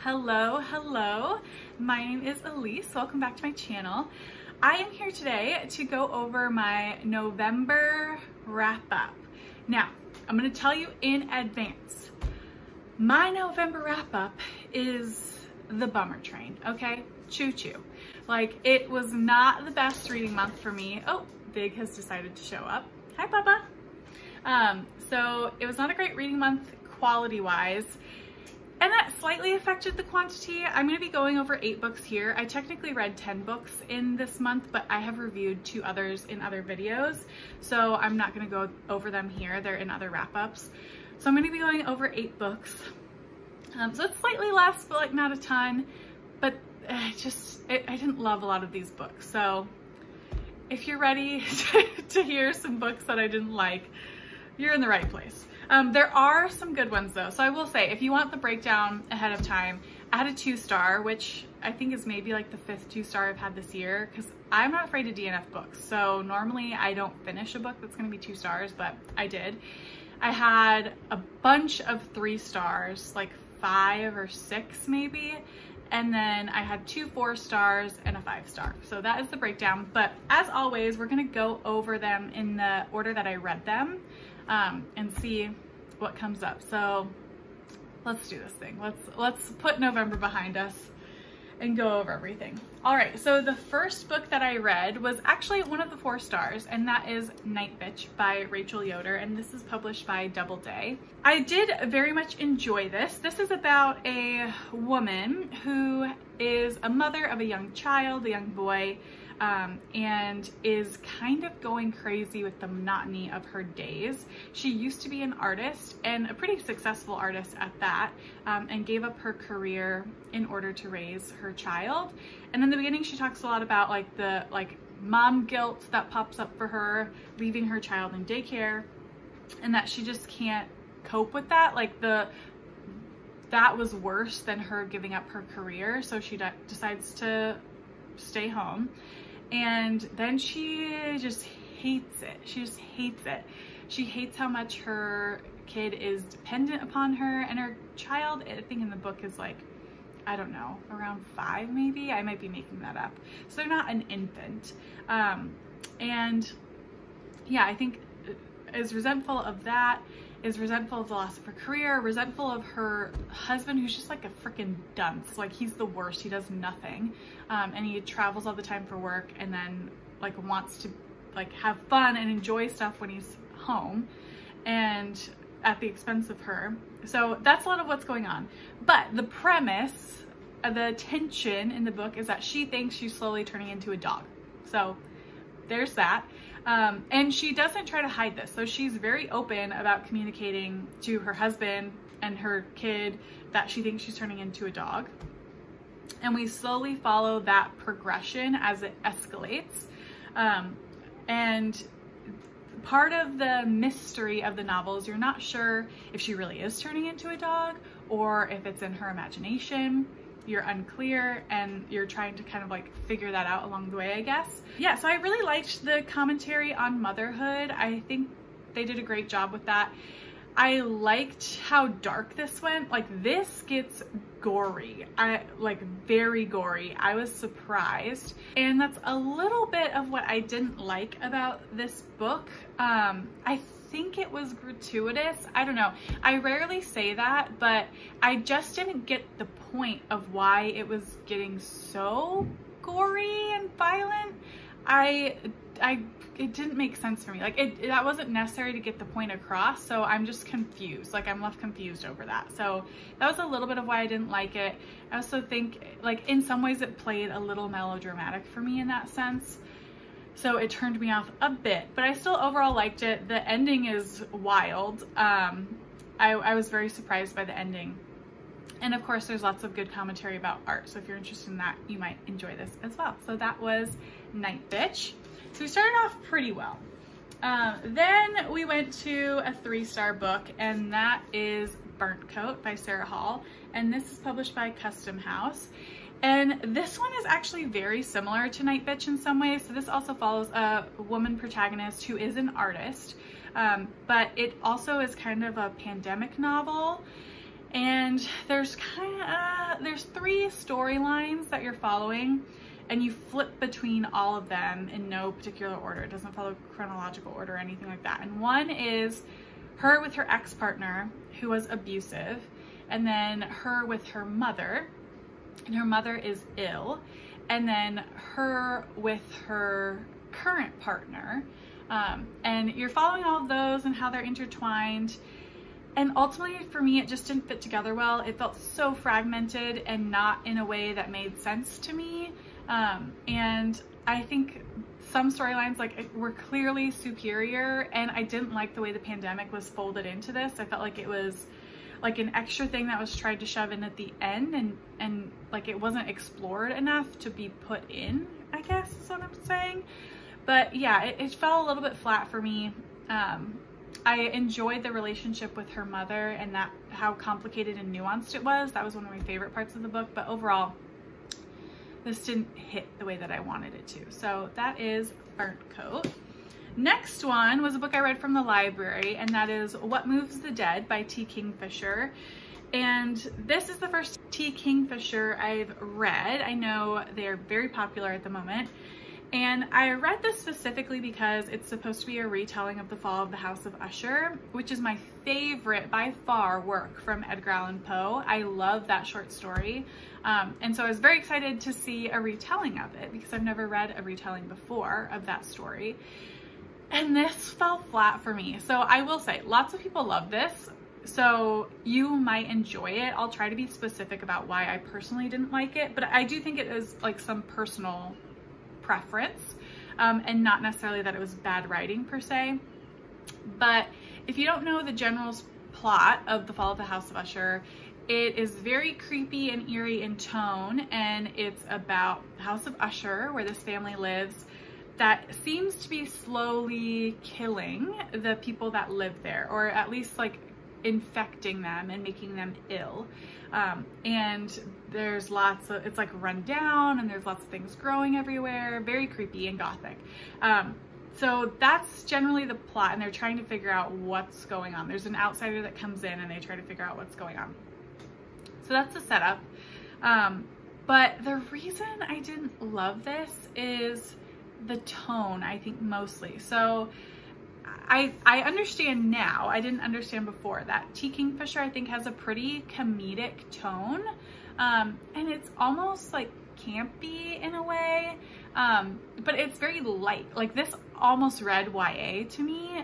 Hello, hello. My name is Elise. Welcome back to my channel. I am here today to go over my November wrap up. Now, I'm going to tell you in advance, my November wrap up is the bummer train, okay? Choo choo. Like, it was not the best reading month for me. Oh, Big has decided to show up. Hi, Papa. So it was not a great reading month quality-wise. And that slightly affected the quantity. I'm going to be going over 8 books here. I technically read 10 books in this month, but I have reviewed 2 others in other videos. So I'm not going to go over them here. They're in other wrap-ups. So I'm going to be going over 8 books. So it's slightly less, but like not a ton. But I didn't love a lot of these books. So if you're ready to hear some books that I didn't like, you're in the right place. There are some good ones though. So I will say, if you want the breakdown ahead of time, I had a 2-star, which I think is maybe like the 5th 2-star I've had this year, because I'm not afraid of DNF books. So normally I don't finish a book that's going to be 2 stars, but I did. I had a bunch of 3 stars, like 5 or 6 maybe. And then I had 2 4 stars and a 5-star. So that is the breakdown. But as always, we're going to go over them in the order that I read them. And see what comes up. So let's do this thing. Let's put November behind us and go over everything. All right, so the first book that I read was actually one of the 4 stars, and that is Nightbitch by Rachel Yoder, and this is published by Doubleday. I did very much enjoy this. This is about a woman who is a mother of a young child, a young boy, and is kind of going crazy with the monotony of her days. She used to be an artist, and a pretty successful artist at that, and gave up her career in order to raise her child. And in the beginning she talks a lot about the mom guilt that pops up for her leaving her child in daycare, and that she just can't cope with that. That was worse than her giving up her career, so she decides to stay home. And then she just hates it. She just hates it. She hates how much her kid is dependent upon her, and her child, I think in the book, is like, I don't know, around 5 maybe. I might be making that up. So they're not an infant. And yeah, I think is resentful of that, is resentful of the loss of her career, resentful of her husband, who's just like a freaking dunce. Like, he's the worst. He does nothing. And he travels all the time for work, and then wants to have fun and enjoy stuff when he's home, and at the expense of her. So that's a lot of what's going on. But the premise, the tension in the book, is that she thinks she's slowly turning into a dog. So there's that. And she doesn't try to hide this. So she's very open about communicating to her husband and her kid that she thinks she's turning into a dog. And we slowly follow that progression as it escalates. And part of the mystery of the novel is you're not sure if she really is turning into a dog or if it's in her imagination. You're unclear, and you're trying to kind of figure that out along the way, I guess. Yeah, so I really liked the commentary on motherhood. I think they did a great job with that. I liked how dark this went. This gets gory. Very gory. I was surprised. And that's a little bit of what I didn't like about this book. I think it was gratuitous. I don't know. I rarely say that, but I just didn't get the point of why it was getting so gory and violent. It didn't make sense for me. That wasn't necessary to get the point across, so I'm just confused. I'm left confused over that. So that was a little bit of why I didn't like it. I also think, in some ways it played a little melodramatic for me in that sense. So it turned me off a bit, but I still overall liked it. The ending is wild. I was very surprised by the ending. And of course, there's lots of good commentary about art. So if you're interested in that, you might enjoy this as well. So that was Nightbitch. So we started off pretty well. Then we went to a 3-star book, and that is Burntcoat by Sarah Hall. And this is published by Custom House. And this one is actually very similar to Nightbitch in some ways. So this also follows a woman protagonist who is an artist, but it also is kind of a pandemic novel. And there's there's 3 storylines that you're following, and you flip between all of them in no particular order. It doesn't follow chronological order or anything like that. And one is her with her ex-partner who was abusive, and then her with her mother, and her mother is ill, and then her with her current partner. And you're following all of those and how they're intertwined. And ultimately for me, it just didn't fit together well. It felt so fragmented and not in a way that made sense to me. And I think some storylines were clearly superior, and I didn't like the way the pandemic was folded into this. I felt like it was like an extra thing that was tried to shove in at the end, and like it wasn't explored enough to be put in, I guess is what I'm saying. But yeah, it fell a little bit flat for me. I enjoyed the relationship with her mother and that how complicated and nuanced it was. That was one of my favorite parts of the book, but overall, this didn't hit the way that I wanted it to. So that is Burntcoat. Next one was a book I read from the library, and that is What Moves the Dead by T. Kingfisher. And this is the first T. Kingfisher I've read. I know they're very popular at the moment. And I read this specifically because it's supposed to be a retelling of The Fall of the House of Usher, which is my favorite by far work from Edgar Allan Poe. I love that short story. And so I was very excited to see a retelling of it because I've never read a retelling before of that story. And this fell flat for me. So I will say, lots of people love this, so you might enjoy it. I'll try to be specific about why I personally didn't like it, but I do think it is like some personal preference, and not necessarily that it was bad writing per se. But if you don't know the general plot of The Fall of the House of Usher, it is very creepy and eerie in tone, and it's about the House of Usher, where this family lives, that seems to be slowly killing the people that live there, or at least like infecting them and making them ill. And there's lots of, it's like run down, and there's lots of things growing everywhere, very creepy and gothic. So that's generally the plot, and they're trying to figure out what's going on. There's an outsider that comes in and they try to figure out what's going on. So that's the setup. But the reason I didn't love this is the tone, I think, mostly. So I understand now, I didn't understand before, that T. Kingfisher I think has a pretty comedic tone, and it's almost like campy in a way, but it's very light. Like this almost read YA to me,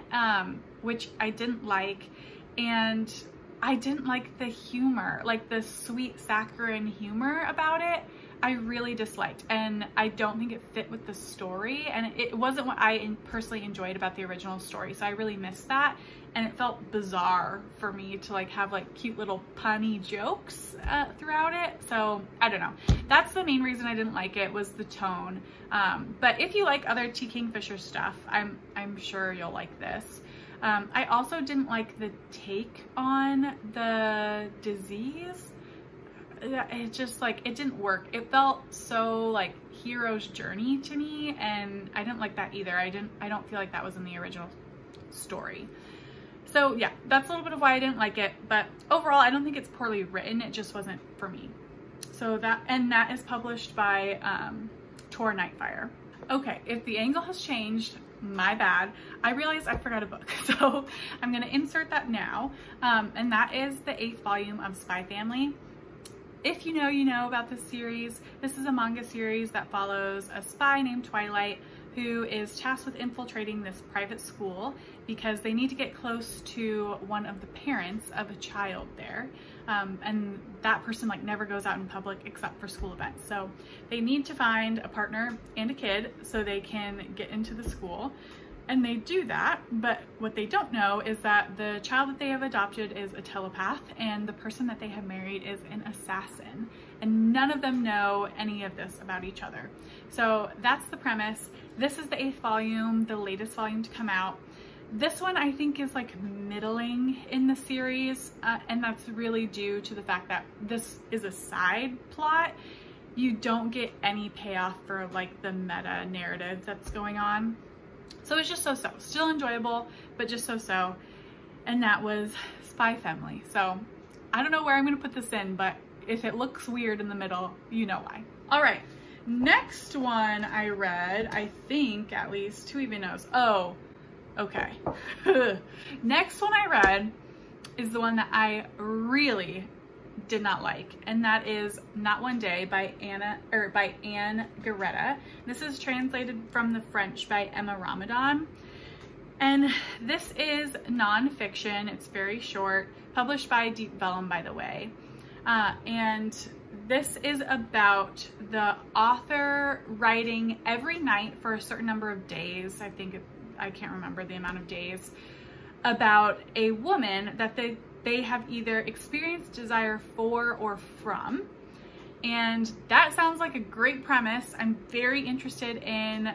which I didn't like, and I didn't like the humor, like the sweet saccharine humor about it. I really disliked, and I don't think it fit with the story, and it wasn't what I personally enjoyed about the original story, so I really missed that, and it felt bizarre for me to like have like cute little punny jokes throughout it. So I don't know, that's the main reason I didn't like it, was the tone. But if you like other T. Kingfisher stuff, I'm sure you'll like this. I also didn't like the take on the disease. It just like, it didn't work. It felt so like hero's journey to me, and I didn't like that either. I don't feel like that was in the original story. So yeah, that's a little bit of why I didn't like it, but overall I don't think it's poorly written, it just wasn't for me. So that is published by Tor Nightfire. Okay, if the angle has changed, my bad. I realized I forgot a book, so I'm gonna insert that now, and that is the 8th volume of Spy Family. If you know, you know about this series. This is a manga series that follows a spy named Twilight who is tasked with infiltrating this private school because they need to get close to one of the parents of a child there. And that person like never goes out in public except for school events. So they need to find a partner and a kid so they can get into the school. And they do that, but what they don't know is that the child that they have adopted is a telepath, and the person that they have married is an assassin. And none of them know any of this about each other. So that's the premise. This is the 8th volume, the latest volume to come out. This one I think is like middling in the series, and that's really due to the fact that this is a side plot. You don't get any payoff for like the meta narrative that's going on. So it's just so-so. Still enjoyable, but just so-so. And that was Spy Family. So I don't know where I'm gonna put this in, but if it looks weird in the middle, you know why. All right, next one I read, I think at least, who even knows? Oh, okay. Next one I read is the one that I really did not like, and that is Not One Day by Anne Garreta. This is translated from the French by Emma Ramadan. And this is nonfiction. It's very short, published by Deep Vellum, by the way. And this is about the author writing every night for a certain number of days. I can't remember the amount of days, about a woman that they have either experienced desire for or from. And that sounds like a great premise. I'm very interested in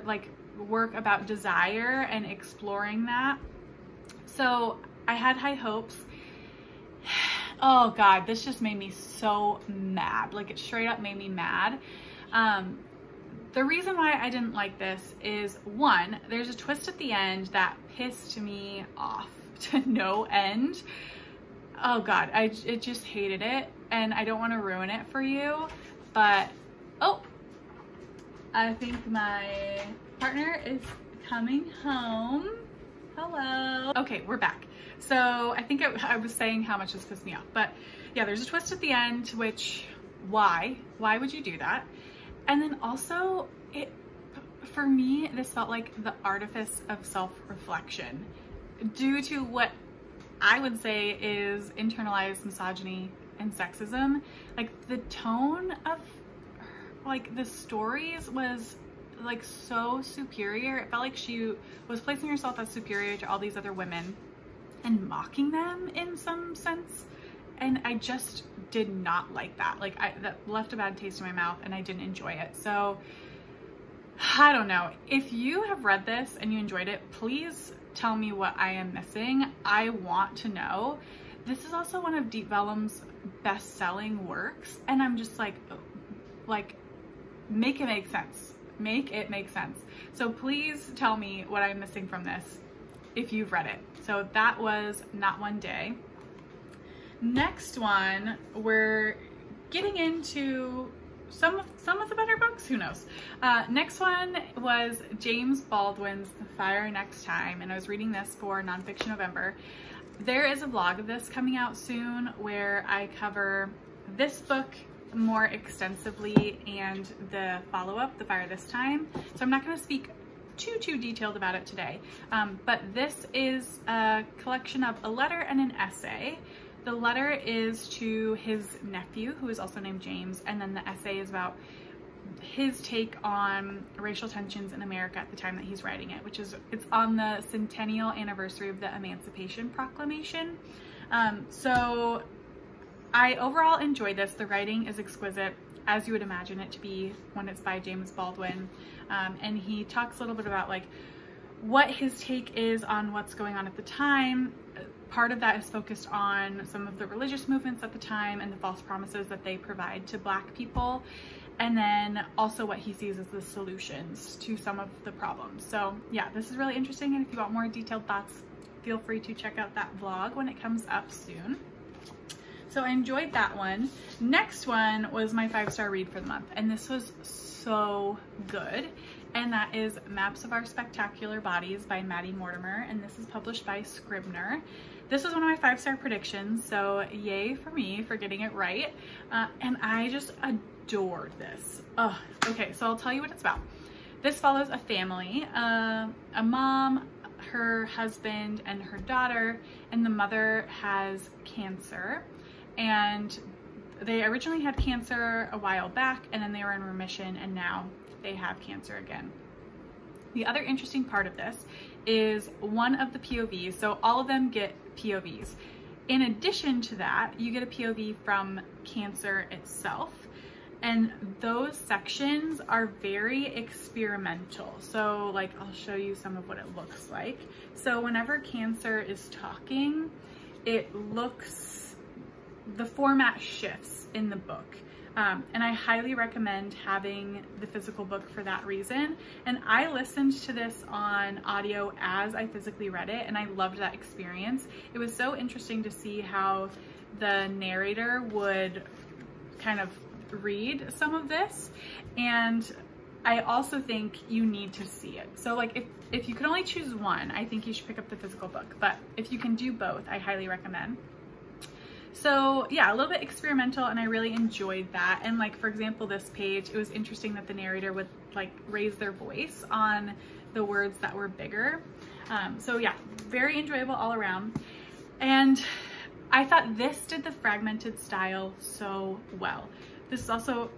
like work about desire and exploring that. So I had high hopes. Oh God, this just made me so mad. Like, it straight up made me mad. The reason why I didn't like this is, one, there's a twist at the end that pissed me off to no end. Oh God, I just hated it, and I don't want to ruin it for you, but, oh, I think my partner is coming home. Hello. Okay, we're back. So I think I was saying how much this pissed me off, but yeah, there's a twist at the end, which, why would you do that? And then also, for me, this felt like the artifice of self-reflection due to what I would say is internalized misogyny and sexism. Like, the tone of like the stories was like so superior. It felt like she was placing herself as superior to all these other women and mocking them in some sense. And I just did not like that. Like, that left a bad taste in my mouth, and I didn't enjoy it. So I don't know. If you have read this and you enjoyed it, please tell me what I am missing. I want to know. This is also one of Deep Vellum's best-selling works, and I'm just like, make it make sense. Make it make sense. So please tell me what I'm missing from this if you've read it. So that was Not One Day. Next one, we're getting into some of the better books, who knows. Next one was James Baldwin's The Fire Next Time, and I was reading this for Nonfiction November. There is a vlog of this coming out soon where I cover this book more extensively and the follow-up, The Fire This Time. So I'm not going to speak too detailed about it today, but this is a collection of a letter and an essay. The letter is to his nephew, who is also named James, and then the essay is about his take on racial tensions in America at the time that he's writing it, it's on the centennial anniversary of the Emancipation Proclamation. So I overall enjoyed this. The writing is exquisite, as you would imagine it to be when it's by James Baldwin, and he talks a little bit about like what his take is on what's going on at the time. Part of that is focused on some of the religious movements at the time and the false promises that they provide to Black people, and then also what he sees as the solutions to some of the problems. So yeah, this is really interesting, and if you want more detailed thoughts, feel free to check out that vlog when it comes up soon. So I enjoyed that one. Next one was my 5-star read for the month, and this was so good, and that is Maps of Our Spectacular Bodies by Maddie Mortimer, and this is published by Scribner. This was one of my 5-star predictions, so yay for me for getting it right, and I just adored this. Oh, okay, so I'll tell you what it's about. This follows a family, a mom, her husband, and her daughter, and the mother has cancer, and they originally had cancer a while back, and then they were in remission, and now they have cancer again. The other interesting part of this is one of the POVs, so all of them get POVs. In addition to that, you get a POV from cancer itself, and those sections are very experimental. So like, I'll show you some of what it looks like. So whenever cancer is talking, the format shifts in the book. And I highly recommend having the physical book for that reason. And I listened to this on audio as I physically read it, and I loved that experience. It was so interesting to see how the narrator would kind of read some of this, and I also think you need to see it. So like if you could only choose one, I think you should pick up the physical book, but if you can do both, I highly recommend. So yeah, a little bit experimental, and I really enjoyed that. And like, for example, this page, it was interesting that the narrator would like raise their voice on the words that were bigger. So yeah, very enjoyable all around. And I thought this did the fragmented style so well. This is also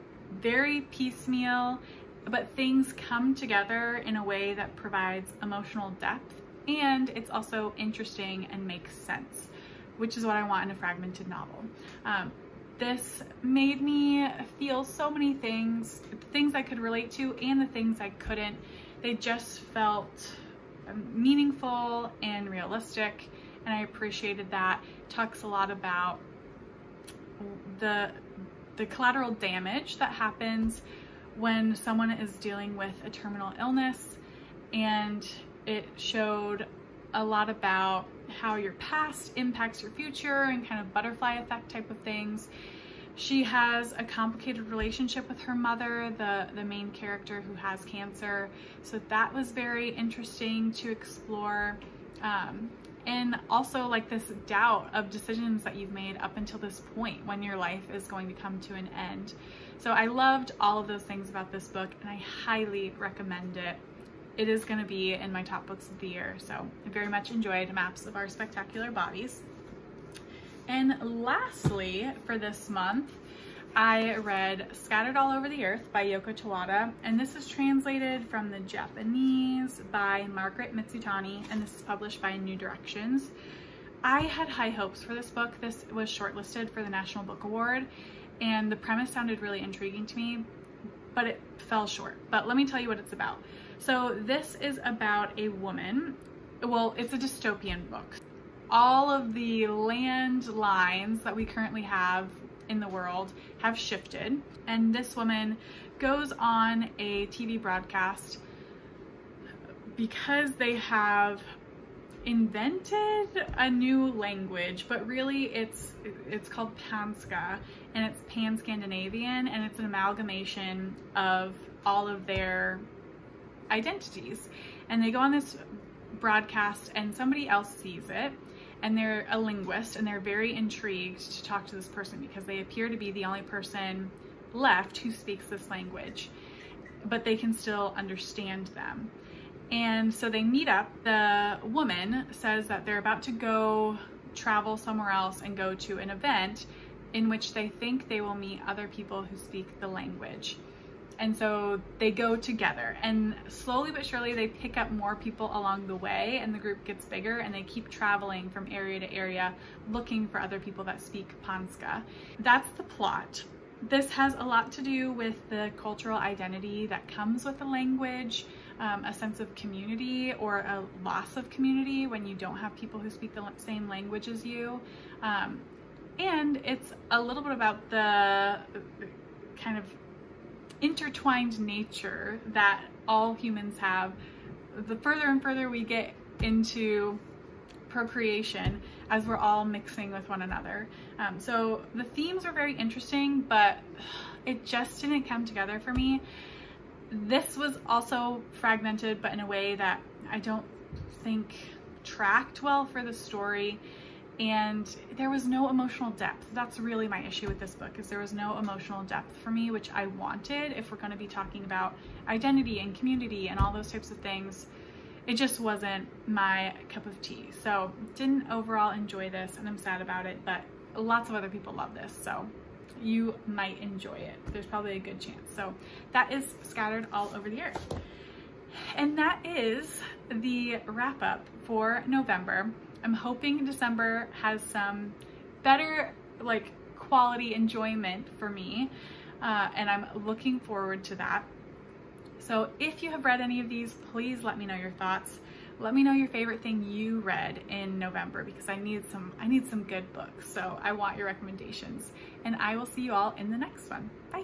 very piecemeal, but things come together in a way that provides emotional depth, and it's also interesting and makes sense, which is what I want in a fragmented novel. This made me feel so many things, things I could relate to and the things I couldn't. They just felt meaningful and realistic, and I appreciated that. It talks a lot about the collateral damage that happens when someone is dealing with a terminal illness, and it showed a lot about how your past impacts your future and kind of butterfly effect type of things. She has a complicated relationship with her mother, the main character, who has cancer. So that was very interesting to explore. And also like this doubt of decisions that you've made up until this point when your life is going to come to an end. So I loved all of those things about this book, and I highly recommend it. It is going to be in my top books of the year. So I very much enjoyed Maps of Our Spectacular Bodies. And lastly, for this month, I read Scattered All Over the Earth by Yoko Towada, and this is translated from the Japanese by Margaret Mitsutani, and this is published by New Directions. I had high hopes for this book. This was shortlisted for the National Book Award, and the premise sounded really intriguing to me, but it fell short. But let me tell you what it's about. So this is about a woman. Well, it's a dystopian book. All of the land lines that we currently have in the world have shifted, and this woman goes on a TV broadcast because they have invented a new language, but really it's called Panska, and it's Pan-Scandinavian, and it's an amalgamation of all of their identities. And they go on this broadcast, and somebody else sees it, and they're a linguist, and they're very intrigued to talk to this person because they appear to be the only person left who speaks this language, but they can still understand them. And so they meet up. The woman says that they're about to go travel somewhere else and go to an event in which they think they will meet other people who speak the language. And so they go together, and slowly but surely they pick up more people along the way, and the group gets bigger, and they keep traveling from area to area looking for other people that speak Panska. That's the plot. This has a lot to do with the cultural identity that comes with the language, a sense of community or a loss of community when you don't have people who speak the same language as you. And it's a little bit about the kind of intertwined nature that all humans have the further and further we get into procreation, as we're all mixing with one another. So the themes were very interesting, but it just didn't come together for me. This was also fragmented, but in a way that I don't think tracked well for the story. And there was no emotional depth. That's really my issue with this book, is there was no emotional depth for me, which I wanted if we're going to be talking about identity and community and all those types of things. It just wasn't my cup of tea. So didn't overall enjoy this, and I'm sad about it, but lots of other people love this, so you might enjoy it. There's probably a good chance. So that is Scattered All Over the Earth. And that is the wrap up for November. I'm hoping December has some better like quality enjoyment for me, and I'm looking forward to that. So if you have read any of these, please let me know your thoughts. Let me know your favorite thing you read in November, because I need some good books. So I want your recommendations, and I will see you all in the next one. Bye.